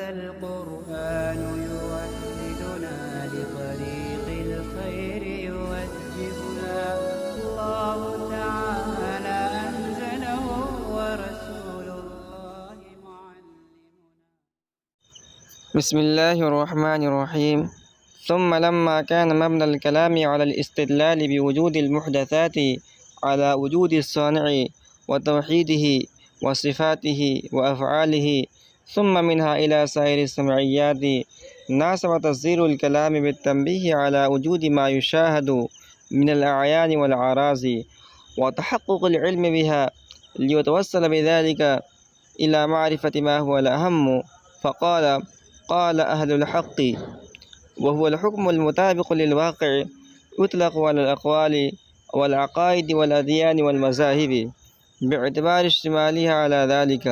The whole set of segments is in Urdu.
هذا القرآن يوحدنا لطريق الخير يوجهنا الله تعالى أنزله ورسول الله معلمنا. بسم الله الرحمن الرحيم. ثم لما كان مبنى الكلام على الاستدلال بوجود المحدثات على وجود الصانع وتوحيده وصفاته وأفعاله ثم منها إلى سائر السمعيات، ناسب تصدير الكلام بالتنبيه على وجود ما يشاهد من الأعيان والأعراض وتحقق العلم بها ليتوصل بذلك إلى معرفة ما هو الأهم. فقال: قال أهل الحق وهو الحكم المطابق للواقع، يطلق على الأقوال والعقائد والأديان والمذاهب باعتبار اشتمالها على ذلك،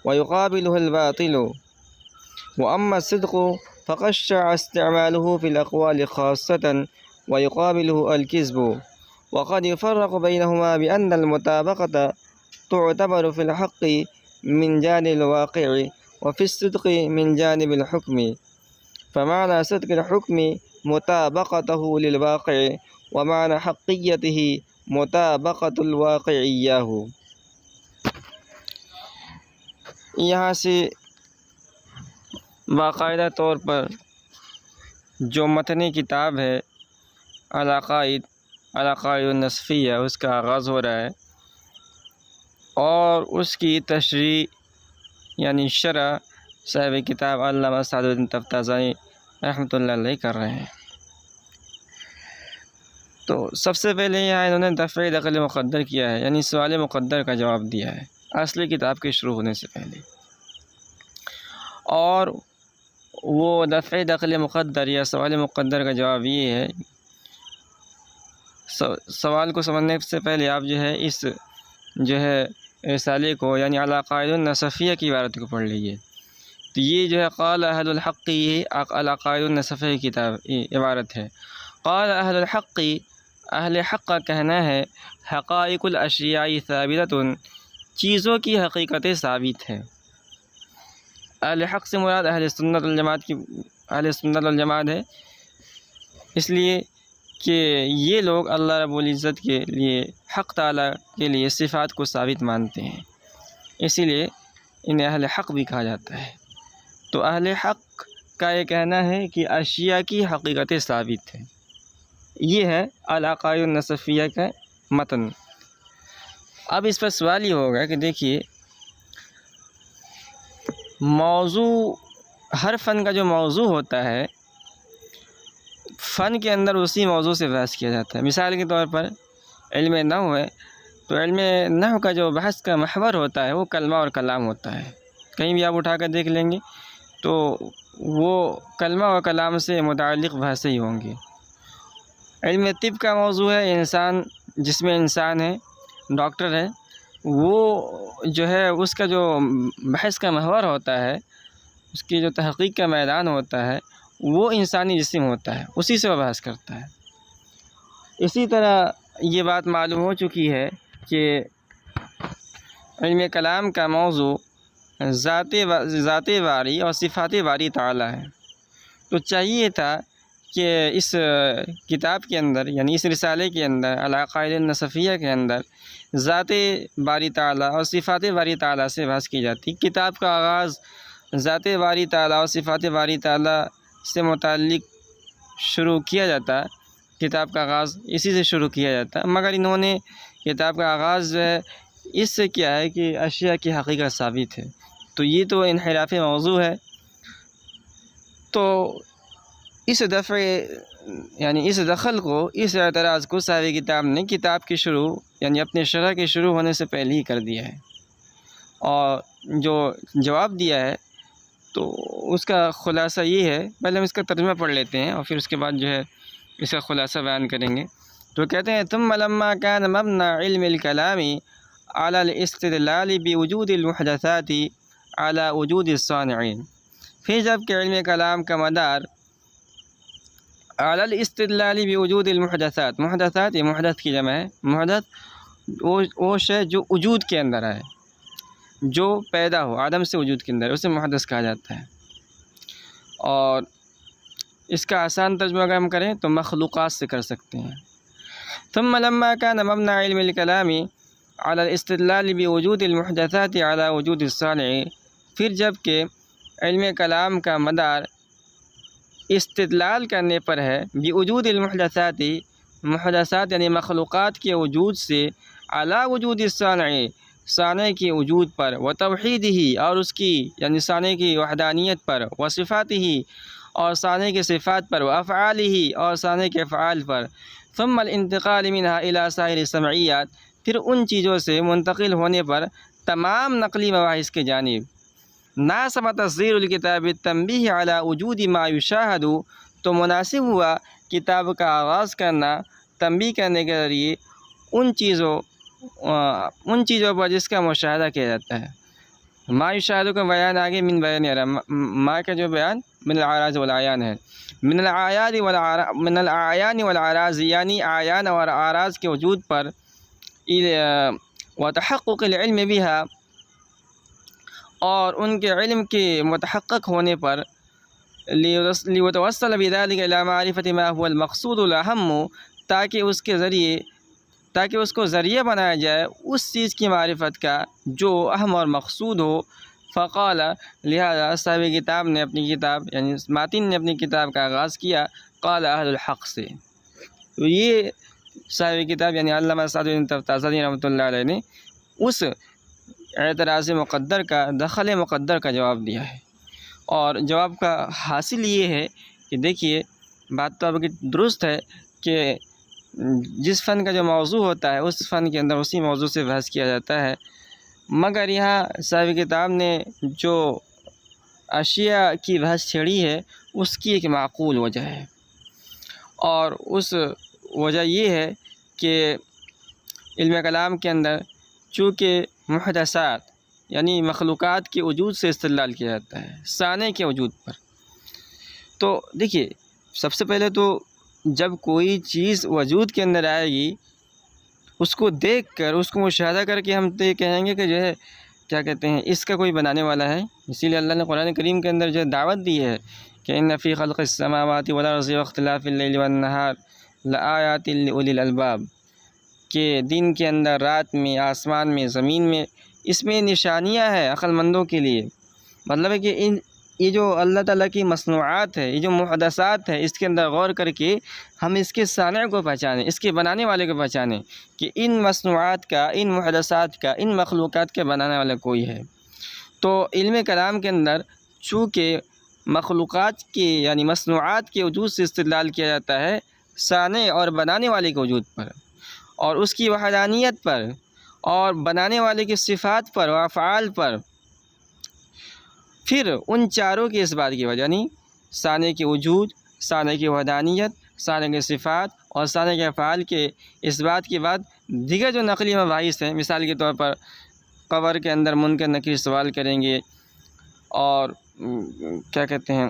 ويقابله الباطل. وأما الصدق فقد شاع استعماله في الأقوال خاصة ويقابله الكذب، وقد يفرق بينهما بأن المطابقة تعتبر في الحق من جانب الواقع وفي الصدق من جانب الحكم، فمعنى صدق الحكم مطابقته للواقع ومعنى حقیته مطابقت الواقع ایاہ۔ یہاں سے باقاعدہ طور پر جو متنی کتاب ہے العقائد النصفیہ اس کا آغاز ہو رہا ہے، اور اس کی تشریح یعنی شرح صاحب کتاب علامہ سعد الدین تفتازانی رحمۃ اللہ علیہ کر رہے ہیں۔ تو سب سے پہلے یہاں انہوں نے دفع دخل مقدر کیا ہے، یعنی سوال مقدر کا جواب دیا ہے اصلی کتاب کے شروع ہونے سے پہلے، اور وہ دفع دخل مقدر یا سوال مقدر کا جواب یہ ہے، سوال کو سمجھنے سے پہلے آپ اس رسالے کو یعنی العقائد النصفیہ کی عبارت کو پڑھ لیجیے۔ تو یہ قال اہل الحق، یہ العقائد النصفیہ کی کتاب عبارت ہے۔ قال اہل الحق، اہل حق کا کہنا ہے حقائق الاشیاء ثابتۃ، چیزوں کی حقیقتیں ثابت ہیں۔ اہل حق سے مراد اہل سنت والجماعت ہے، اس لیے کہ یہ لوگ اللہ رب العزت کے لیے حق تعالیٰ کے لیے صفات کو ثابت مانتے ہیں، اسی لیے انہیں اہل حق بھی کہا جاتا ہے۔ تو اہل حق کا یہ کہنا ہے کہ اشیاء کی حقیقتیں ثابت ہیں۔ یہ ہے العقائد النصفیہ کا متن۔ اب اس پر سوال یہ ہوگا کہ دیکھیے، موضوع، ہر فن کا جو موضوع ہوتا ہے، فن کے اندر اسی موضوع سے بحث کیا جاتا ہے۔ مثال کے طور پر علم نحو ہے، تو علم نحو کا جو بحث کا محور ہوتا ہے وہ کلمہ اور کلام ہوتا ہے۔ کہیں بھی آپ اٹھا کر دیکھ لیں گے تو وہ کلمہ اور کلام سے متعلق بحثیں ہی ہوں گی۔ علم طب کا موضوع ہے انسان، جس میں انسان ہے، ڈاکٹر ہے، وہ اس کا جو بحث کا محور ہوتا ہے، اس کی جو تحقیق کا میدان ہوتا ہے، وہ انسانی جسم ہوتا ہے، اسی سے وہ بحث کرتا ہے۔ اسی طرح یہ بات معلوم ہو چکی ہے کہ علم کلام کا موضوع ذات باری اور صفات باری تعالیٰ ہے۔ تو چاہیے تھا کہ اس کتاب کے اندر یعنی اس رسالے کے اندر العقائد النصفیہ کے اندر ذات باری تعالیٰ اور صفات باری تعالیٰ سے بحث کی جاتی۔ کتاب کا آغاز ذات باری تعالیٰ اور صفات باری تعالیٰ سے متعلق شروع کیا جاتا، کتاب کا آغاز اسی سے شروع کیا جاتا، مگر انہوں نے کتاب کا آغاز اس سے کیا ہے کہ اشیاء کی حقیقت ثابت ہے۔ تو یہ تو انحراف موضوع ہے۔ تو اس دفع یعنی اس دخل کو، اس اعتراض کو صاحب کتاب نے کتاب کی شروع یعنی اپنے شرح کے شروع ہونے سے پہلے ہی کر دیا ہے، اور جو جواب دیا ہے تو اس کا خلاصہ یہ ہے۔ پہلے ہم اس کا ترجمہ پڑھ لیتے ہیں اور پھر اس کے بعد اس کا خلاصہ بیان کریں گے۔ تو کہتے ہیں ثم لما كان مبنى علم الكلام على الاستدلال بوجود المحدثات على وجود الصانعين، پھر جب کہ علم کلام کا مدار على الاستدلال بوجود المحدثات، محدثات یہ محدث کی جمع ہے، محدث وہ شے جو وجود کے اندر آئے، جو پیدا ہو، آدم سے وجود کے اندر، اسے محدث کہا جاتا ہے۔ اور اس کا آسان ترجمہ اگر ہم کریں تو مخلوقات سے کر سکتے ہیں۔ ثم لما كان مبنى علم الكلام على الاستدلال بوجود المحدثات على وجود الصانع، پھر جب کہ علم کلام کا مدار استدلال کرنے پر ہے بوجود المحدثات، محدثات یعنی مخلوقات کے وجود سے، علی وجود الصانع، صانع کے وجود پر، و توحیدہ اور اس کی یعنی صانع کی وحدانیت پر، و صفاتہ اور صانع کے صفات پر، و افعالہ اور صانع کے افعال پر، ثم الانتقال منها الى سائر السمعیات، پھر ان چیزوں سے منتقل ہونے پر تمام نقلی مباحث کے جانب، ناسب تصدیر الکتاب التنبیہ علی وجود ما یشاہد، تو مناسب ہوا کتاب کا آغاز کرنا تنبیہ کرنے کے ذریعے ان چیزوں پر جس کا مشاہدہ کیا جاتا ہے۔ ما یشاہد کا بیان آگے من بیان ما کا جو بیان من الاعراض والعیان ہے، من الاعیان والاعراض یعنی اعیان اور اعراض کے وجود پر، وتحقق العلم بها اور ان کے علم کے متحقق ہونے پر، لیتوصل بذلك الى معرفة ما هو المقصود الاہم، تاکہ اس کو ذریعہ بنایا جائے اس چیز کی معرفت کا جو اہم اور مقصود ہو۔ فقال، لہذا صاحب کتاب نے اپنی کتاب یعنی ماتن نے اپنی کتاب کا آغاز کیا قال اہل الحق سے۔ تو یہ صاحب کتاب یعنی علامہ سعد بن تازانی رحمۃ اللہ علیہ نے اس اعتراض مقدر کا، دخل مقدر کا جواب دیا ہے، اور جواب کا حاصل یہ ہے کہ دیکھیے بات تو آپ کی درست ہے کہ جس فن کا جو موضوع ہوتا ہے اس فن کے اندر اسی موضوع سے بحث کیا جاتا ہے، مگر یہاں صاحب کتاب نے جو اشیاء کی بحث چھیڑی ہے اس کی ایک معقول وجہ ہے، اور اس وجہ یہ ہے کہ علم کلام کے اندر چونکہ محدثات یعنی مخلوقات کے وجود سے استدلال کیا جاتا ہے صانع کے وجود پر، تو دیکھیے سب سے پہلے تو جب کوئی چیز وجود کے اندر آئے گی اس کو دیکھ کر، اس کو مشاہدہ کر کے ہم تو یہ کہیں گے کہ جو ہے کیا کہتے ہیں اس کا کوئی بنانے والا ہے۔ اسی لیے اللہ نے قرآن کریم کے اندر جو دعوت دی ہے کہ ان فی خلق السماوات والارض واختلاف اللیل والنہار لآیات لأولی الالباب، کہ دن کے اندر، رات میں، آسمان میں، زمین میں، اس میں نشانیاں ہیں عقل مندوں کے لیے۔ مطلب ہے کہ یہ جو اللہ تعالیٰ کی مصنوعات ہے، یہ جو محدثات ہے، اس کے اندر غور کر کے ہم اس کے صانع کو پہچانیں، اس کے بنانے والے کو پہچانیں کہ ان مصنوعات کا، ان محدثات کا، ان مخلوقات کے بنانے والا کوئی ہے۔ تو علم کلام کے اندر چونکہ مخلوقات کے یعنی مصنوعات کے وجود سے استدلال کیا جاتا ہے صانع اور بنانے والے کے وجود پر، اور اس کی وحدانیت پر، اور بنانے والے کی صفات پر و افعال پر، پھر ان چاروں کے اس بات کی وجہ یعنی صانع کے وجود، صانع کی وحدانیت، صانع کے صفات اور صانع کے افعال کے اس بات کے بعد دیگر جو نقلی مباحث ہیں، مثال کے طور پر قبر کے اندر منکر نکیر سوال کریں گے، اور کیا کہتے ہیں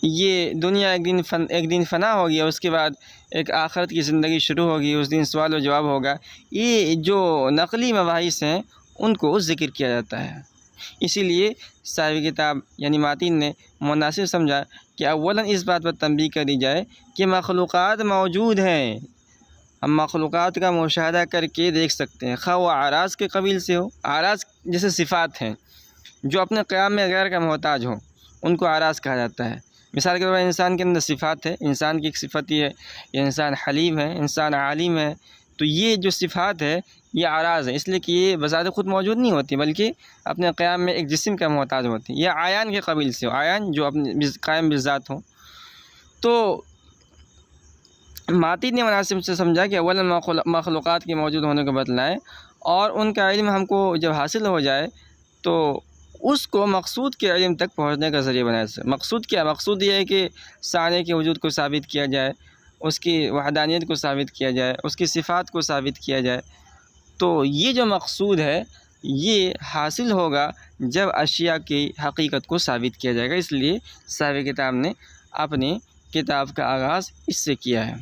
یہ دنیا ایک دن فنا ہوگی اور اس کے بعد ایک آخرت کی زندگی شروع ہوگی، اس دن سوال و جواب ہوگا، یہ جو نقلی مباحث ہیں ان کو ذکر کیا جاتا ہے۔ اسی لیے صاحب کتاب یعنی ماتن نے مناسب سمجھا کہ اولاً اس بات پر تنبیہ کر دی جائے کہ مخلوقات موجود ہیں، ہم مخلوقات کا مشاہدہ کر کے دیکھ سکتے ہیں، خواہ وہ اعراض کے قبیل سے ہو، اعراض جیسے صفات ہیں جو اپنے قیام میں غیر کا محتاج ہوں ان کو اعراض کہا جاتا ہے۔ مثال کے طور پر انسان کے اندر صفات ہے، انسان کی ایک صفت یہ ہے کہ انسان حلیم ہے، انسان عالم ہے، تو یہ جو صفات ہے یہ اعراض ہے، اس لیے کہ یہ بذات خود موجود نہیں ہوتی بلکہ اپنے قیام میں ایک جسم کا محتاج ہوتی ہے، یہ عیان کے قبیل سے ہو، عیان جو اپنے قائم بذات ہوں۔ تو ماتن نے مناسب سے سمجھا کہ اولا مخلوقات کے موجود ہونے کو بتلائیں، اور ان کا علم ہم کو جب حاصل ہو جائے تو اس کو مقصود کے علم تک پہنچنے کا ذریعہ بنایا جائے۔ مقصود کیا؟ مقصود یہ ہے کہ صانع کے وجود کو ثابت کیا جائے، اس کی وحدانیت کو ثابت کیا جائے، اس کی صفات کو ثابت کیا جائے۔ تو یہ جو مقصود ہے یہ حاصل ہوگا جب اشیاء کی حقیقت کو ثابت کیا جائے گا، اس لیے صاحب کتاب نے اپنی کتاب کا آغاز اس سے کیا ہے۔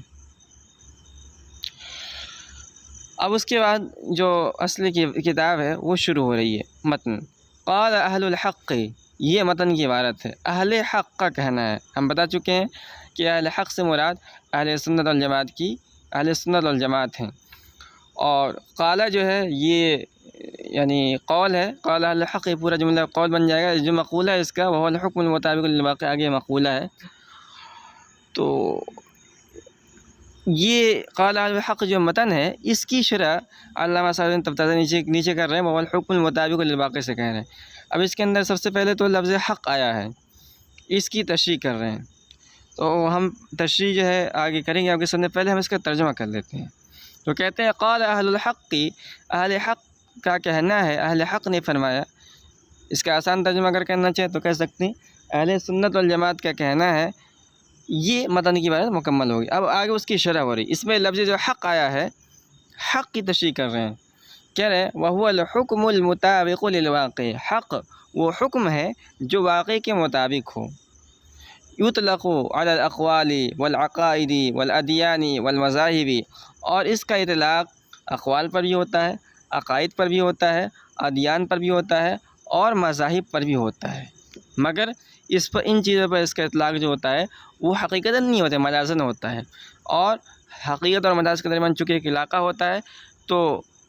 اب اس کے بعد جو اصل کی کتاب ہے وہ شروع ہو رہی ہے، متن قال اہل الحق، یہ متن کی عبارت ہے۔ اہل حق کا کہنا ہے، ہم بتا چکے ہیں کہ اہل حق سے مراد اہل سنت والجماعت ہیں۔ اور قال جو ہے یہ یعنی قول ہے، قال اہل حق، یہ پورا جملہ قول بن جائے گا۔ جو مقولہ ہے اس کا وہ الحکم المطابق للواقع، آگے مقولہ ہے۔ تو یہ قال اہل حق جو متن ہے اس کی شرح علامہ صاحب تبتازہ نیچے کر رہے ہیں، وہ الحکم المطابق للواقع سے کہہ رہے ہیں۔ اب اس کے اندر سب سے پہلے تو لفظ حق آیا ہے، اس کی تشریح کر رہے ہیں، تو ہم تشریح جو ہے آگے کریں گے آپ کے سامنے، پہلے ہم اس کا ترجمہ کر لیتے ہیں۔ تو کہتے ہیں قال اہل الحق، اہل حق کا کہنا ہے، اہل حق نے فرمایا۔ اس کا آسان ترجمہ اگر کرنا چاہے تو کہہ سکتے ہیں اہل سنت والجماعت کا کہنا ہے۔ یہ متن کی بات مکمل ہوگی۔ اب آگے اس کی شرح ہو رہی، اس میں لفظ جو حق آیا ہے حق کی تشریح کر رہے ہیں، کہہ رہے ہیں وَهُوَ الْحُكْمُ الْمُطَابِقُ لِلْوَاقِعِ، حق وہ حکم ہے جو واقع کے مطابق ہو۔ يُطْلَقُ عَلَى الْأَقْوَالِ وَالْعَقَائِدِ وَالْأَدْيَانِ وَالْمَذَاهِبِ، اور اس کا اطلاق اقوال پر بھی ہوتا ہے، عقائد پر بھی ہوتا ہے، ادیان پر بھی ہوتا ہے اور مذاہب پر بھی ہوتا ہے، مگر اس پر ان چیزوں پر اس کا اطلاق جو ہوتا ہے وہ حقیقتاً نہیں ہوتا ہے، مجازاً ہوتا ہے۔ اور حقیقت اور مجاز کے درمیان چونکہ ایک علاقہ ہوتا ہے، تو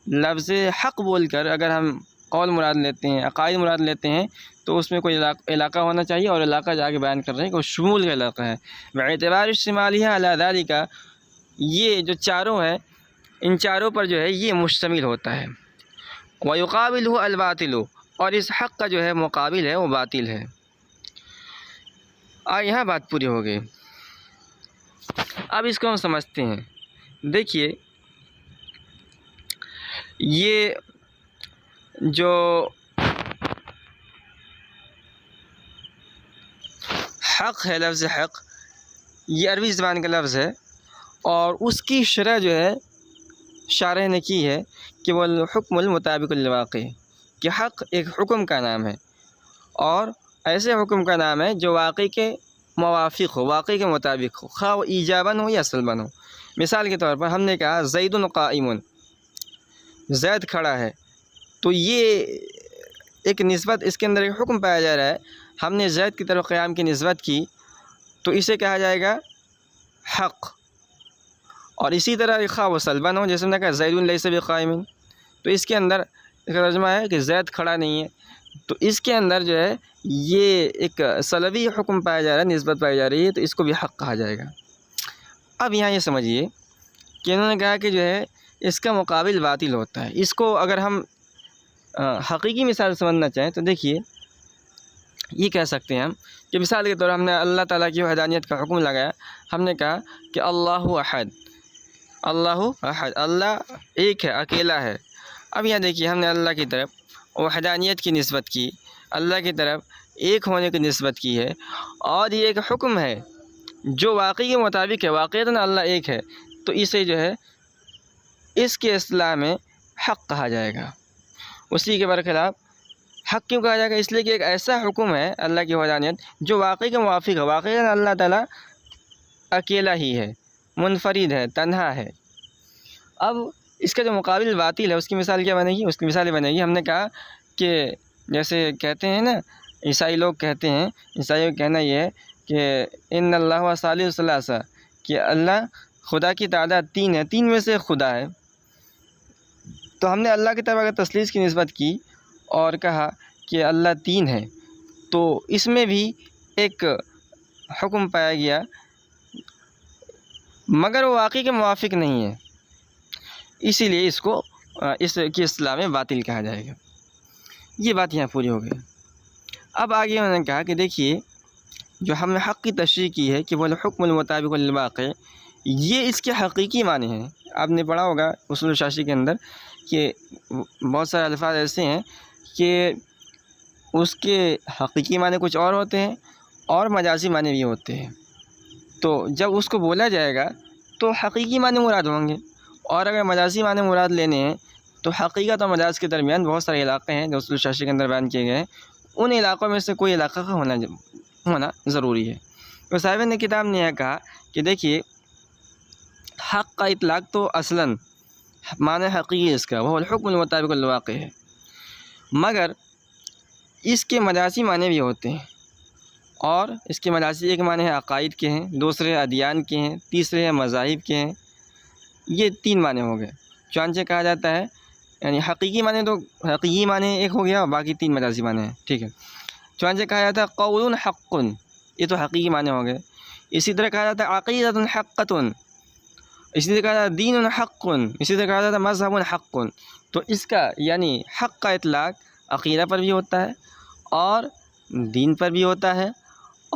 لفظ حق بول کر اگر ہم قول مراد لیتے ہیں، عقائد مراد لیتے ہیں، تو اس میں کوئی علاقہ ہونا چاہیے، اور علاقہ جا کے بیان کر رہے ہیں کہ وہ شمول کا علاقہ ہے۔ باعتبار اشتمالیہ علی ذالک، یہ جو چاروں ہیں ان چاروں پر جو ہے یہ مشتمل ہوتا ہے۔ وَيُقَابِلُهُ الْبَاطِلُ، اور اس حق کا جو ہے مقابل ہے وہ باطل ہے۔ یہاں بات پوری ہو گئی۔ اب اس کو ہم سمجھتے ہیں۔ دیکھیے یہ جو حق ہے، لفظ حق یہ عربی زبان کا لفظ ہے، اور اس کی شرح جو ہے شارح نے کی ہے کہ وہ الحکم المطابق للواقع، کہ حق ایک حکم کا نام ہے، اور ایسے حکم کا نام ہے جو واقع کے موافق ہو، واقع کے مطابق ہو، خواہ وہ ایجاباً ہو یا سلباً ہو۔ مثال کے طور پر ہم نے کہا زید قائم، زید کھڑا ہے، تو یہ ایک نسبت، اس کے اندر ایک حکم پایا جا رہا ہے۔ ہم نے زید کی طرف قیام کی نسبت کی تو اسے کہا جائے گا حق، اور اسی طرح خواہ وہ سلباً ہو، جیسے ہم نے کہا زید لیس بقائم، تو اس کے اندر ایک ترجمہ ہے کہ زید کھڑا نہیں ہے، تو اس کے اندر جو ہے یہ ایک سلبی حکم پایا جا رہا ہے، نسبت پائی جا رہی ہے، تو اس کو بھی حق کہا جائے گا۔ اب یہاں یہ سمجھیے کہ انہوں نے کہا کہ جو ہے اس کا مقابل باطل ہوتا ہے۔ اس کو اگر ہم حقیقی مثال سمجھنا چاہیں تو دیکھیے یہ کہہ سکتے ہیں ہم کہ مثال کے طور ہم نے اللہ تعالیٰ کی وحدانیت کا حکم لگایا، ہم نے کہا کہ اللہ احد، اللہ احد، اللہ ایک ہے، اکیلا ہے۔ اب یہاں دیکھیے ہم نے اللہ کی طرف وحدانیت کی نسبت کی، اللہ کی طرف ایک ہونے کی نسبت کی ہے، اور یہ ایک حکم ہے جو واقعی کے مطابق ہے، واقعتاً اللہ ایک ہے، تو اسے جو ہے اس کے اصطلاح میں حق کہا جائے گا۔ اسی کے برخلاف حق کیوں کہا جائے گا؟ اس لیے کہ ایک ایسا حکم ہے اللہ کی وحدانیت جو واقعی کے موافق ہے، واقعتاً اللہ تعالیٰ اکیلا ہی ہے، منفرد ہے، تنہا ہے۔ اب اس کا جو مقابل باطل ہے اس کی مثال کیا بنے گی؟ اس کی مثال بنے گی، ہم نے کہا کہ جیسے کہتے ہیں نا عیسائی لوگ کہتے ہیں، عیسائیوں کا کہنا یہ ہے کہ ان اللہ ثالث ثلاثہ، کہ اللہ خدا کی تعداد 3 ہے، 3 میں سے ایک خدا ہے۔ تو ہم نے اللہ کی طرف اگر تثلیث کی نسبت کی اور کہا کہ اللہ 3 ہے، تو اس میں بھی ایک حکم پایا گیا، مگر وہ واقعی کے موافق نہیں ہے، اسی لیے اس کو اس کی اصطلاح میں باطل کہا جائے گا۔ یہ بات یہاں پوری ہو گئی۔ اب آگے انہوں نے کہا کہ دیکھیے جو ہم نے حق کی تشریح کی ہے کہ وہ الحکم المطابق للواقع، یہ اس کے حقیقی معنی ہیں۔ آپ نے پڑھا ہوگا اصول شاشی کے اندر کہ بہت سارے الفاظ ایسے ہیں کہ اس کے حقیقی معنی کچھ اور ہوتے ہیں اور مجازی معنی بھی ہوتے ہیں، تو جب اس کو بولا جائے گا تو حقیقی معنی مراد ہوں گے، اور اگر مجازی معنی مراد لینے ہیں تو حقیقت اور مجاز کے درمیان بہت سارے علاقے ہیں جو اصول شاشی کے اندر بیان کیے گئے ہیں، ان علاقوں میں سے کوئی علاقہ کا ہونا ضروری ہے۔ تو صاحب نے کتاب نے یہ کہا کہ دیکھیے حق کا اطلاق تو اصلاً معنی حقیقی اس کا وہ الحکم المطابق للواقع ہے، مگر اس کے مجازی معنی بھی ہوتے ہیں، اور اس کے مجازی ایک معنی ہے عقائد کے ہیں، دوسرے ادیان کے ہیں، تیسرے ہیں مذاہب کے ہیں، یہ 3 معنی ہو گئے۔ چنانچہ کہا جاتا ہے، یعنی حقیقی معنی ایک ہو گیا اور باقی 3 مجازی معنی ہیں، ٹھیک ہے۔ چنانچہ کہا جاتا ہے قول حق، یہ تو حقیقی معنی ہو گئے۔ اسی طرح کہا جاتا ہے عقیدۃ حقۃ، اسی طرح کہا جاتا ہے دین حق، اسی طرح کہا جاتا ہے مذہب حق۔ تو اس کا یعنی حق کا اطلاق عقیدہ پر بھی ہوتا ہے، اور دین پر بھی ہوتا ہے،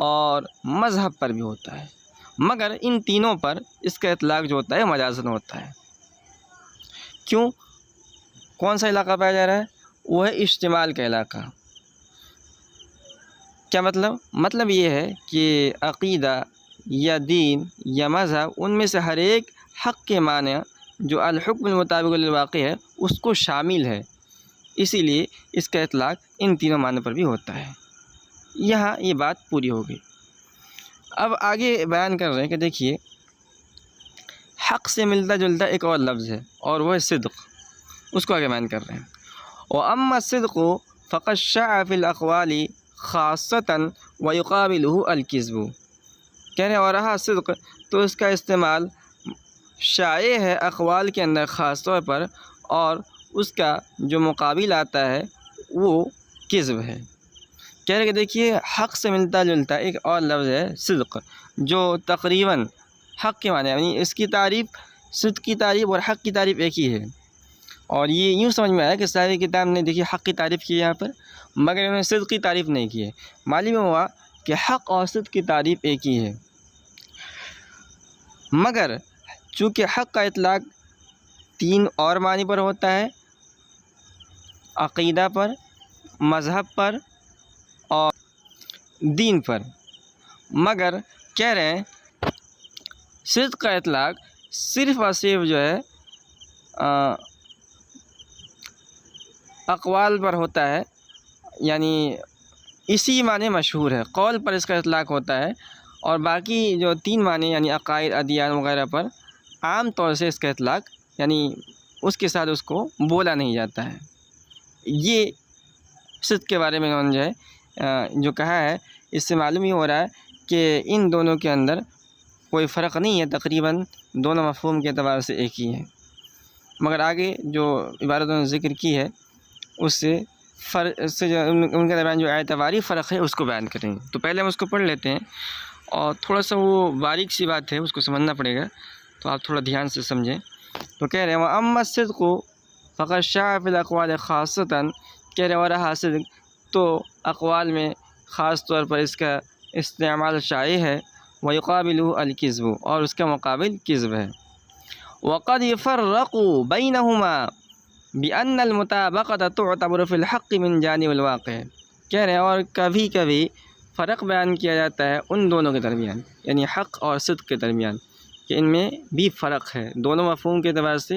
اور مذہب پر بھی ہوتا ہے، مگر ان تینوں پر اس کا اطلاق جو ہوتا ہے مجازاً ہوتا ہے۔ کیوں؟ کون سا علاقہ پایا جا رہا ہے؟ وہ ہے اشتمال کا علاقہ۔ کیا مطلب یہ ہے کہ عقیدہ یا دین یا مذہب، ان میں سے ہر ایک حق کے معنی جو الحکم المطابق للواقع ہے اس کو شامل ہے، اسی لیے اس کا اطلاق ان تینوں معنی پر بھی ہوتا ہے۔ یہاں یہ بات پوری ہو گئی۔ اب آگے بیان کر رہے ہیں کہ دیکھیے، حق سے ملتا جلتا ایک اور لفظ ہے، اور وہ ہے صدق، اس کو آگے بیان کر رہے ہیں۔ وَأَمَّا الصِّدْقُ فَقَدْ شَاعَ فِي الْأَقْوَالِ خَاصَّةً وَيُقَابِلُهُ الْكِذْبُ، کہہ رہے ہیں اور رہا صدق تو اس کا استعمال شائع ہے اقوال کے اندر خاص طور پر، اور اس کا جو مقابل آتا ہے وہ کذب ہے۔ کہہ رہے کہ دیکھیے، حق سے ملتا جلتا ایک اور لفظ ہے صدق، جو تقریباً حق کے معنی، یعنی اس کی تعریف، صدق کی تعریف اور حق کی تعریف ایک ہی ہے۔ اور یہ یوں سمجھ میں آیا کہ صاحب کتاب نے دیکھیے حق کی تعریف کی یہاں پر، مگر انہوں نے صدق کی تعریف نہیں کی ہے۔ معلوم ہوا کہ حق اور صدق کی تعریف ایک ہی ہے، مگر چونکہ حق کا اطلاق 3 اور معنی پر ہوتا ہے، عقیدہ پر، مذہب پر اور دین پر، مگر کہہ رہے ہیں صدق کا اطلاق صرف اور صرف جو ہے اقوال پر ہوتا ہے، یعنی اسی معنی مشہور ہے، قول پر اس کا اطلاق ہوتا ہے، اور باقی جو 3 معنی یعنی عقائد، ادیان وغیرہ پر عام طور سے اس کا اطلاق، یعنی اس کے ساتھ اس کو بولا نہیں جاتا ہے۔ یہ صدق کے بارے میں انہوں نے جو ہے جو کہا ہے، اس سے معلوم یہ ہو رہا ہے کہ ان دونوں کے اندر کوئی فرق نہیں ہے، تقریباً دونوں مفہوم کے اعتبار سے ایک ہی ہے، مگر آگے جو عبارتوں نے ذکر کی ہے اس سے جو ان کے درمیان جو اعتباری فرق ہے اس کو بیان کریں گے۔ تو پہلے ہم اس کو پڑھ لیتے ہیں، اور تھوڑا سا وہ باریک سی بات ہے، اس کو سمجھنا پڑے گا، تو آپ تھوڑا دھیان سے سمجھیں۔ تو کہہ رہے ہیں وَأَمَّا الصِّدْقُ فَقَدْ شَاعَ فِي الْأَقْوَالِ خَاصَّةً، کہہ رہے ہیں ورہا صدق تو اقوال میں خاص طور پر اس کا استعمال شائع ہے، وَيُقَابِلُهُ الْكِذْبُ، اور اس کا مقابل کذب ہے۔ وَقَدْ يُفَرَّقُ بَيْنَهُمَا بِأَنَّ الْمُطَابَقَةَ تُعْتَبَرُ فِي الْحَقِّ مِنْ جَانِبِ الْوَاقِعِ، کہہ رہے ہیں اور کبھی کبھی فرق بیان کیا جاتا ہے ان دونوں کے درمیان، یعنی حق اور صدق کے درمیان، کہ ان میں بھی فرق ہے، دونوں مفہوم کے اعتبار سے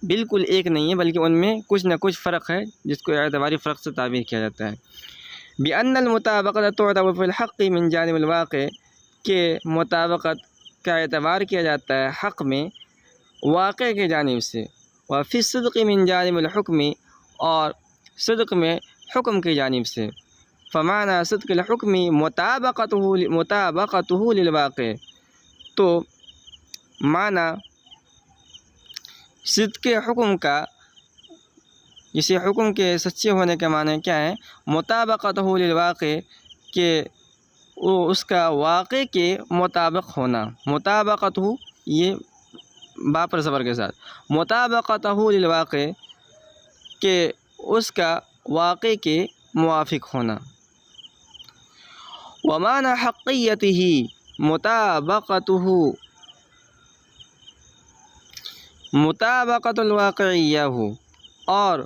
بالکل ایک نہیں ہے، بلکہ ان میں کچھ نہ کچھ فرق ہے جس کو اعتباری فرق سے تعبیر کیا جاتا ہے۔ بِأَنَّ الْمُطَابَقَةَ تُعْتَبَرُ فِي الْحَقِّ مِنْ جَانِبِ الْوَاقِعِ، کہ مطابقت کا اعتبار کیا جاتا ہے حق میں واقع کے جانب سے، وفی الصدق من جانب الحکم، اور صدق میں حکم کی جانب سے۔ فمعنی صدق الحکم مطابقتہ للواقع، تو معنی صدق حکم کا، جسے حکم کے سچے ہونے کا معنی کیا ہے؟ مطابقتہ للواقع، کہ وہ اس کا واقع کے مطابق ہونا، مطابقتہ یہ با پر زبر کے ساتھ، مطابقتہ للواقع، کہ اس کا واقع کے موافق ہونا۔ ومعنی حقیتہ مطابقت الواقعیہ، اور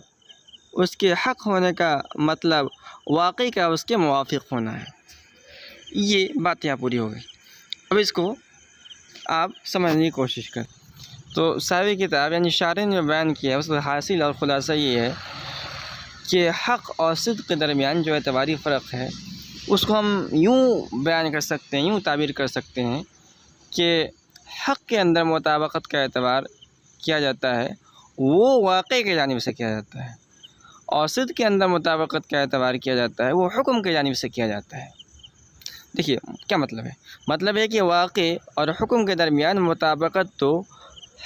اس کے حق ہونے کا مطلب واقع کا اس کے موافق ہونا ہے۔ یہ بات یہاں پوری ہو گئی۔ اب اس کو آپ سمجھنے کی کوشش کریں۔ تو صاحب کتاب یعنی شارح نے جو بیان کیا ہے اس کا حاصل اور خلاصہ یہ ہے کہ حق اور صدق کے درمیان جو اعتباری فرق ہے اس کو ہم یوں بیان کر سکتے ہیں، یوں تعبیر کر سکتے ہیں کہ حق کے اندر مطابقت کا اعتبار کیا جاتا ہے وہ واقع کی جانب سے کیا جاتا ہے، اور صدق کے اندر مطابقت کا اعتبار کیا جاتا ہے وہ حکم کی جانب سے کیا جاتا ہے۔ دیکھیے کیا مطلب ہے، مطلب ہے کہ واقع اور حکم کے درمیان مطابقت تو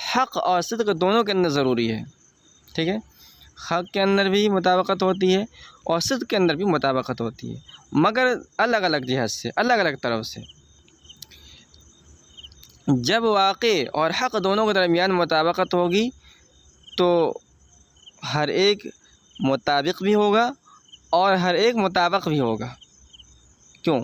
حق اور صدق دونوں کے اندر ضروری ہے، ٹھیک ہے، حق کے اندر بھی مطابقت ہوتی ہے اور صدق کے اندر بھی مطابقت ہوتی ہے، مگر الگ الگ جہت سے، الگ الگ طرف سے۔ جب واقع اور حق دونوں کے درمیان مطابقت ہوگی تو ہر ایک مطابق بھی ہوگا اور ہر ایک مطابق بھی ہوگا۔ کیوں؟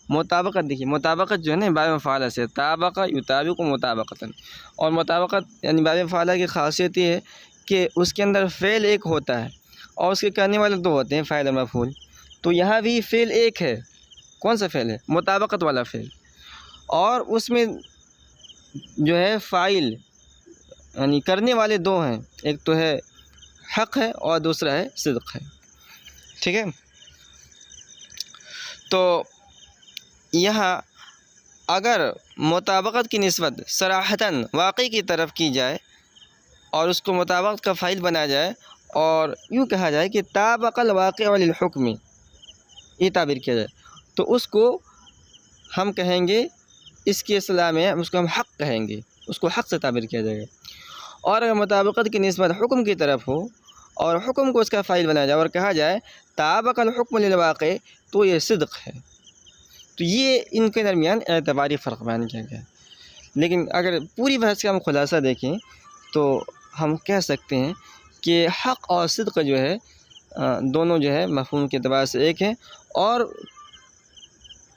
مطابقت دیکھیے، مطابقت جو ہے نا باب مفعول سے طابق یطابق مطابقتاً، اور مطابقت یعنی باب مفعول کی خاصیت یہ ہے کہ اس کے اندر فعل ایک ہوتا ہے اور اس کے کرنے والے دو ہوتے ہیں، فاعل اور مفعول۔ تو یہاں بھی فعل ایک ہے، کون سا فعل ہے؟ مطابقت والا فعل، اور اس میں جو ہے فاعل یعنی کرنے والے دو ہیں، ایک تو ہے حق ہے اور دوسرا ہے صدق ہے، ٹھیک ہے۔ تو یہاں اگر مطابقت کی نسبت صراحتاً واقعی کی طرف کی جائے اور اس کو مطابقت کا فاعل بنایا جائے اور یوں کہا جائے کہ طابق الواقع للحکم، یہ تعبیر کیا جائے تو اس کو ہم کہیں گے، اس کی اصطلاح میں اس کو ہم حق کہیں گے، اس کو حق سے تعبیر کیا جائے گا۔ اور اگر مطابقت کی نسبت حکم کی طرف ہو اور حکم کو اس کا فاعل بنایا جائے اور کہا جائے طابق الحکم للواقع، تو یہ صدق ہے۔ تو یہ ان کے درمیان اعتباری فرق بیان کیا گیا ہے۔ لیکن اگر پوری بحث کا ہم خلاصہ دیکھیں تو ہم کہہ سکتے ہیں کہ حق اور صدق جو ہے دونوں جو ہے مفہوم کے اعتبار سے ایک ہیں، اور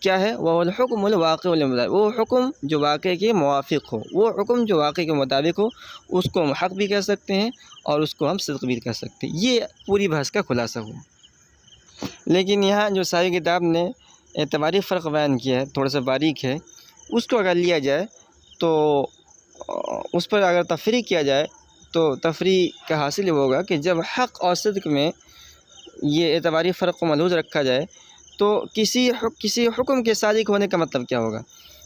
کیا ہے وہ الحکم الواقع للمطابق، وہ حکم جو واقع کے موافق ہو، وہ حکم جو واقع کے مطابق ہو، اس کو ہم حق بھی کہہ سکتے ہیں اور اس کو ہم صدق بھی کہہ سکتے ہیں۔ یہ پوری بحث کا خلاصہ ہوا۔ لیکن یہاں جو صاحب کتاب نے اعتباری فرق بیان کیا ہے، تھوڑا سا باریک ہے، اس کو اگر لیا جائے تو اس پر اگر تفریع کیا جائے تو تفریع کا حاصل ہوگا کہ جب حق اور صدق میں یہ اعتباری فرق کو ملحوظ رکھا جائے تو کسی حکم کے صادق ہونے کا مطلب کیا ہوگا؟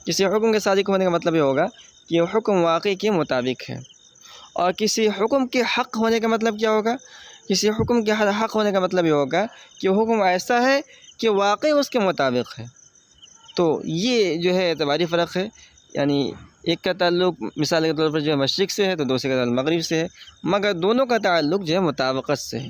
کسی حکم کے صادق ہونے کا مطلب یہ ہوگا کہ وہ حکم واقع کے مطابق ہے، اور کسی حکم کے حق ہونے کا مطلب کیا ہوگا؟ کسی حکم کے حق ہونے کا مطلب یہ ہوگا کہ حکم ایسا ہے کہ واقع اس کے مطابق ہے۔ تو یہ جو ہے اعتباری فرق ہے، یعنی ایک کا تعلق مثال کے طور پر جو ہے مشرق سے ہے تو دوسرے کا تعلق مغرب سے ہے، مگر دونوں کا تعلق جو ہے مطابقت سے ہے۔